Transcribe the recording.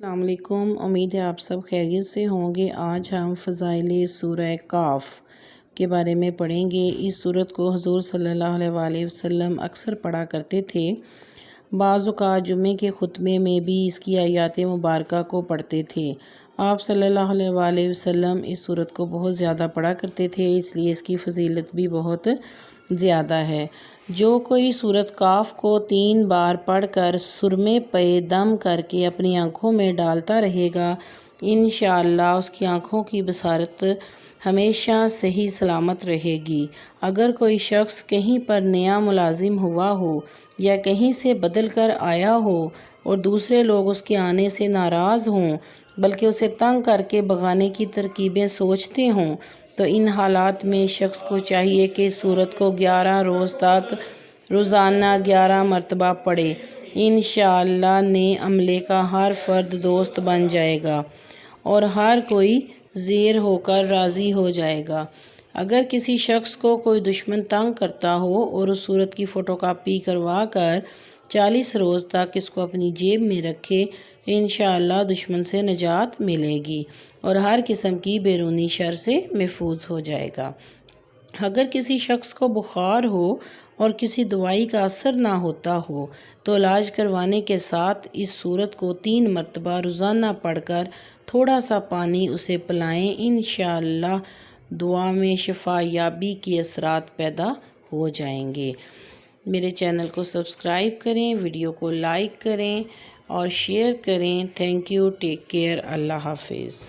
السلام علیکم، امید ہے آپ سب خیریت سے ہوں گے۔ آج ہم فضائل سورہ کاف کے بارے میں پڑھیں گے۔ اس سورت کو حضور صلی اللہ علیہ وآلہ وسلم اکثر پڑھا کرتے تھے۔ بعض اوقات جمعے کے خطبے میں بھی اس کی آیات مبارکہ کو پڑھتے تھے۔ آپ صلی اللہ علیہ وآلہ وسلم اس سورت کو بہت زیادہ پڑھا کرتے تھے، اس لیے اس کی فضیلت بھی بہت زیادہ ہے۔ جو کوئی سورت کاف کو 3 بار پڑھ کر سرمے پہ دم کر کے اپنی آنکھوں میں ڈالتا رہے گا، انشاءاللہ اس کی آنکھوں کی بصارت ہمیشہ صحیح سلامت رہے گی۔ اگر کوئی شخص کہیں پر نیا ملازم ہوا ہو یا کہیں سے بدل کر آیا ہو اور دوسرے لوگ اس کے آنے سے ناراض ہوں بلکہ اسے تنگ کر کے بھگانے کی ترکیبیں سوچتے ہوں، تو ان حالات میں شخص کو چاہیے کہ اس سورت کو 11 روز تک روزانہ 11 مرتبہ پڑھے۔ انشاءاللہ نئے عملے کا ہر فرد دوست بن جائے گا اور ہر کوئی زیر ہو کر راضی ہو جائے گا۔ اگر کسی شخص کو کوئی دشمن تنگ کرتا ہو اور اس سورت کی فوٹو کاپی کروا کر 40 روز تک اس کو اپنی جیب میں رکھے، انشاءاللہ دشمن سے نجات ملے گی اور ہر قسم کی بیرونی شر سے محفوظ ہو جائے گا۔ اگر کسی شخص کو بخار ہو اور کسی دوائی کا اثر نہ ہوتا ہو تو علاج کروانے کے ساتھ اس سورت کو 3 مرتبہ روزانہ پڑھ کر تھوڑا سا پانی اسے پلائیں، انشاءاللہ دعا میں شفا یابی کے اثرات پیدا ہو جائیں گے۔ میرے چینل کو سبسکرائب کریں، ویڈیو کو لائک کریں اور شیئر کریں۔ تھینک یو، ٹیک کیئر، اللہ حافظ۔